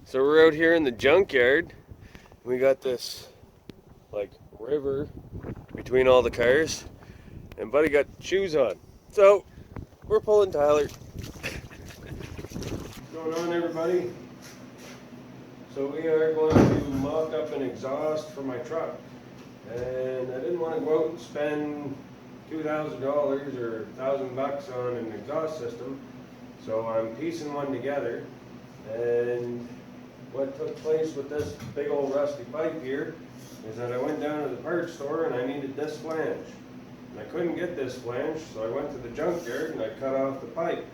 So we're out here in the junkyard. We got this like river between all the cars, and Buddy got shoes on. So we're pulling Tyler. What's going on, everybody? So we are going to mock up an exhaust for my truck, and I didn't want to go out and spend $2,000 or $1,000 on an exhaust system, so I'm piecing one together. And what took place with this big old rusty pipe here is that I went down to the parts store and I needed this flange. And I couldn't get this flange, so I went to the junkyard and I cut off the pipe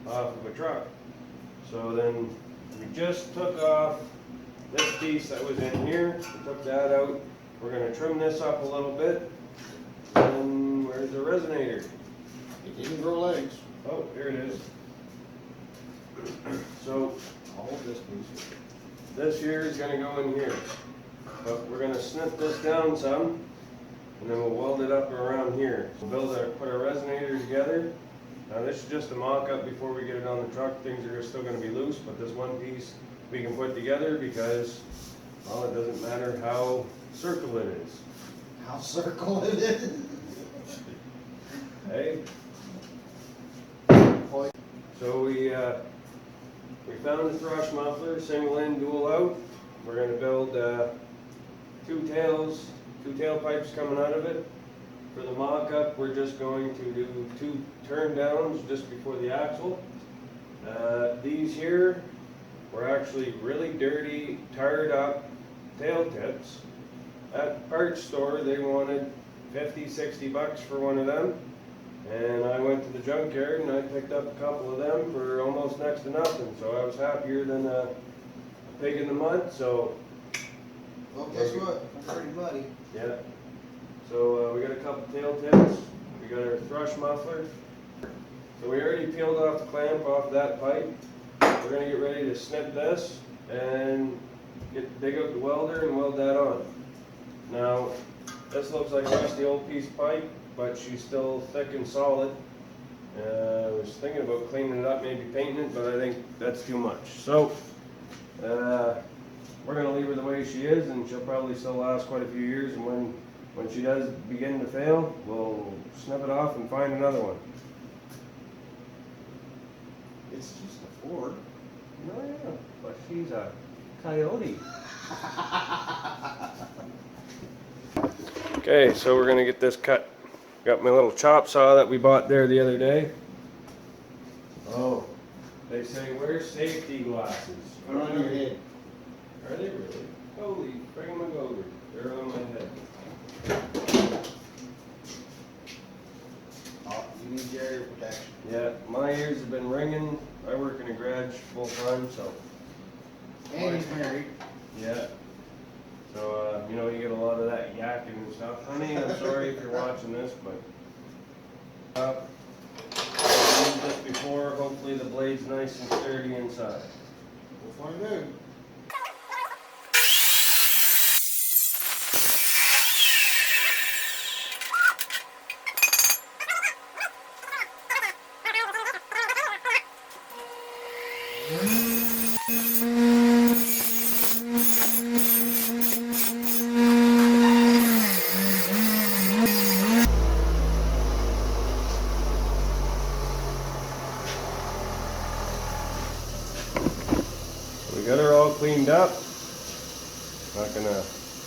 off of a truck. So then we just took off this piece that was in here, we took that out. We're going to trim this up a little bit. And where's the resonator? It didn't grow legs. Oh, here it is. So All of this piece. this here is going to go in here, but we're going to snip this down some, and then we'll weld it up around here. We'll put our resonator together. Now this is just a mock-up before we get it on the truck. Things are still going to be loose, but this one piece we can put together because, well, it doesn't matter how circle it is. How circle it is. Hey? So we found the thrush muffler, single in, dual out. We're going to build two tailpipes coming out of it. For the mock-up, we're just going to do 2 turn downs just before the axle. These here were actually really dirty, tarred up tail tips. At the parts store, they wanted $50-$60 for one of them. And I went to the junkyard and I picked up a couple of them for almost next to nothing. So I was happier than a pig in the mud. So Well, guess what? I'm pretty muddy. yeah. So we got a couple tail tips. We got our thrush muffler. So we already peeled off the clamp off that pipe. We're gonna get ready to snip this and dig out the welder and weld that on. Now this looks like a rusty old piece of pipe, but she's still thick and solid. I was thinking about cleaning it up, maybe painting it, but I think that's too much. So we're going to leave her the way she is, and she'll probably still last quite a few years. And when she does begin to fail, we'll snip it off and find another one. It's just a Ford. No, yeah, but she's a coyote. Okay, so we're going to get this cut. Got my little chop saw that we bought there the other day. Oh, they say wear safety glasses. Put on your head. Are they really? Holy friggin' McGover. They're on my head. Oh, you need your ear protection. Yeah, my ears have been ringing. I work in a garage full time, so And he's married. yeah. So, you know, you get a lot of that yakking and stuff. Honey, I'm sorry if you're watching this, but used this before. Hopefully the blade's nice and sturdy inside. We'll find out. We got her all cleaned up.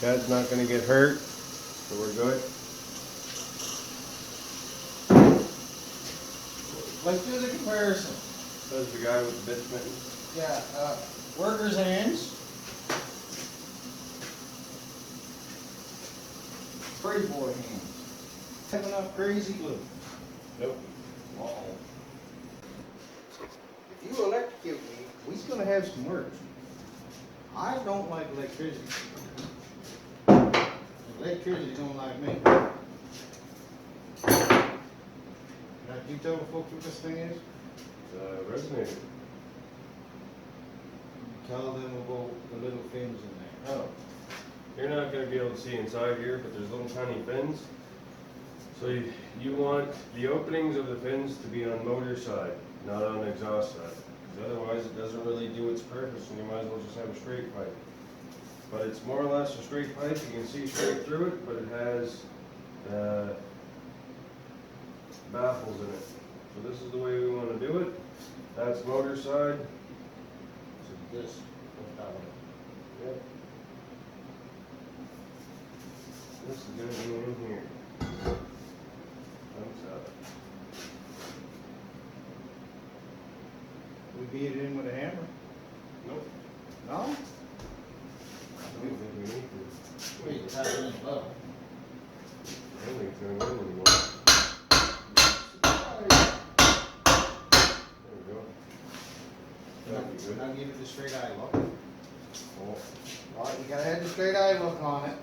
Dad's not gonna get hurt, so we're good. Let's do the comparison. Says the guy with the bit mittens. Yeah, worker's hands. Pretty boy hands. Have enough crazy glue. Nope. Uh-oh. If you electrocute me, we's gonna have some words. I don't like electricity. Electricity don't like me. Now, can you tell the folks what this thing is? Resonator. Tell them about the little fins in there. Oh. You're not gonna be able to see inside here, but there's little tiny fins. So you want the openings of the fins to be on motor side, not on exhaust side. 'cause otherwise it doesn't really do its purpose, and you might as well just have a straight pipe. But it's more or less a straight pipe. You can see straight through it, but it has baffles in it. So this is the way we want to do it. That's motor side. So this, what's that one? Yep. This is going to go in here. Comes out. We beat it in with a hammer? Nope. No? I don't think we need to. Wait, it's happening as well. I don't think it's going to go in anymore. There we go. That'd be good. Now give it the straight eye look. Oh. Well, you gotta have the straight eye look on it.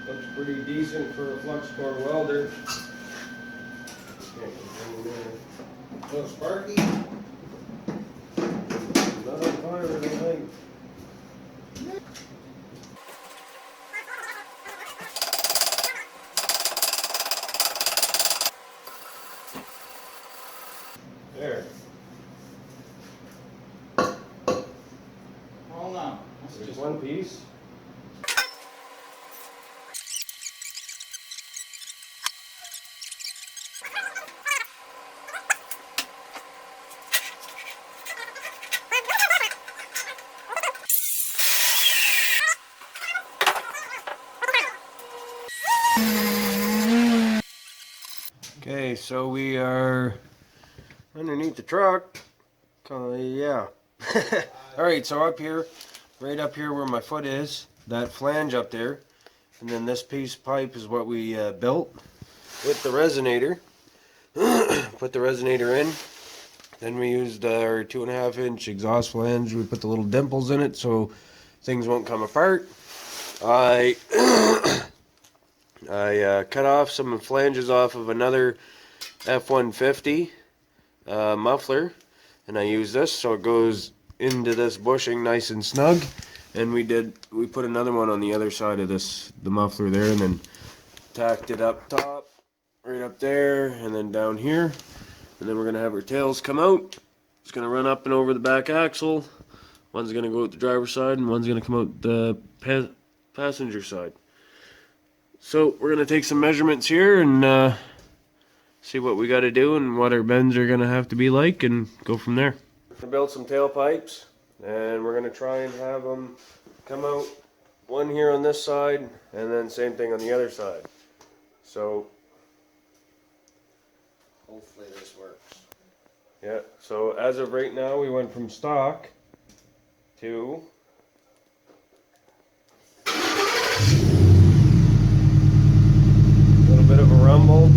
Looks pretty decent for a flux core welder. So Sparky, Not on fire, I don't think. There. hold on. That's There's just one piece. Okay, so we are underneath the truck. Yeah. Alright, so up here, right up here where my foot is, that flange up there, and then this piece of pipe is what we built with the resonator. Put the resonator in. Then we used our 2.5-inch exhaust flange. We put the little dimples in it so things won't come apart. I cut off some flanges off of another F150 muffler, and I use this so it goes into this bushing nice and snug. And we put another one on the other side of the muffler there, and then tacked it up top, right up there, and then down here. And then we're gonna have our tails come out. It's gonna run up and over the back axle. One's gonna go out the driver's side, and one's gonna come out the passenger side. So we're gonna take some measurements here and see what we got to do and what our bends are gonna have to be like, and go from there. We're gonna build some tailpipes, and we're gonna try and have them come out one here on this side, and then same thing on the other side. So hopefully this works. yeah. So as of right now, we went from stock to a little bit of a rumble.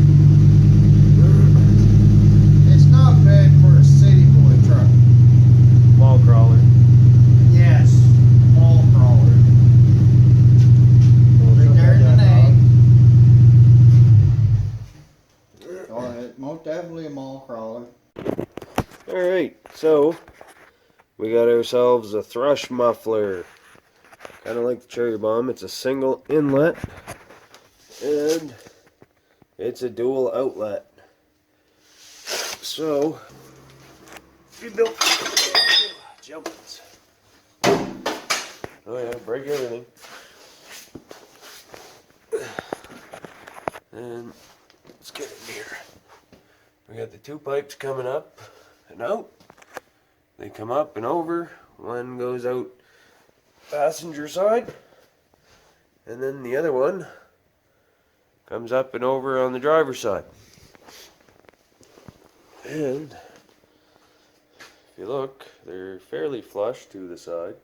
It's not bad for a city boy truck. Mall crawler. Yes, mall crawler. Right there in the name. Oh, it's most definitely a mall crawler. Alright, so we got ourselves a thrush muffler. Kind of like the cherry bomb. It's a single inlet and it's a dual outlet. So we built jumpins. Oh yeah, break everything. And let's get in here. We got the two pipes coming up and out. They come up and over. One goes out passenger side, and then the other one comes up and over on the driver's side. And if you look, they're fairly flush to the side.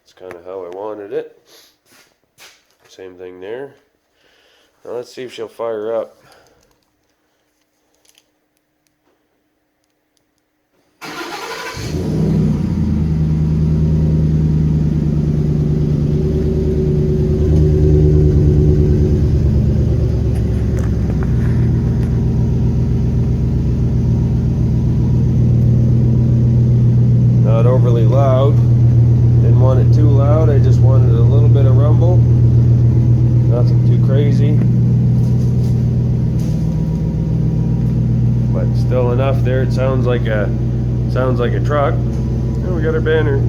It's kind of how I wanted it. Same thing there. Now let's see if she'll fire up. loud. Didn't want it too loud, I just wanted a little bit of rumble. Nothing too crazy. But still enough there, it sounds like a truck. Oh, we got our banner.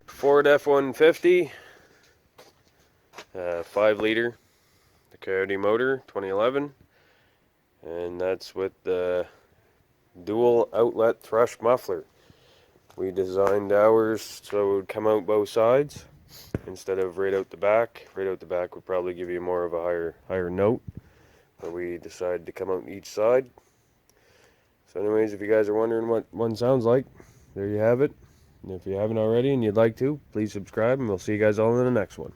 Ford F150, 5-liter, the Coyote motor, 2011, and that's with the dual outlet thrush muffler. We designed ours so it would come out both sides instead of right out the back. Right out the back would probably give you more of a higher note, but we decided to come out each side. So anyways, if you guys are wondering what one sounds like, there you have it. And if you haven't already and you'd like to, please subscribe, and we'll see you guys all in the next one.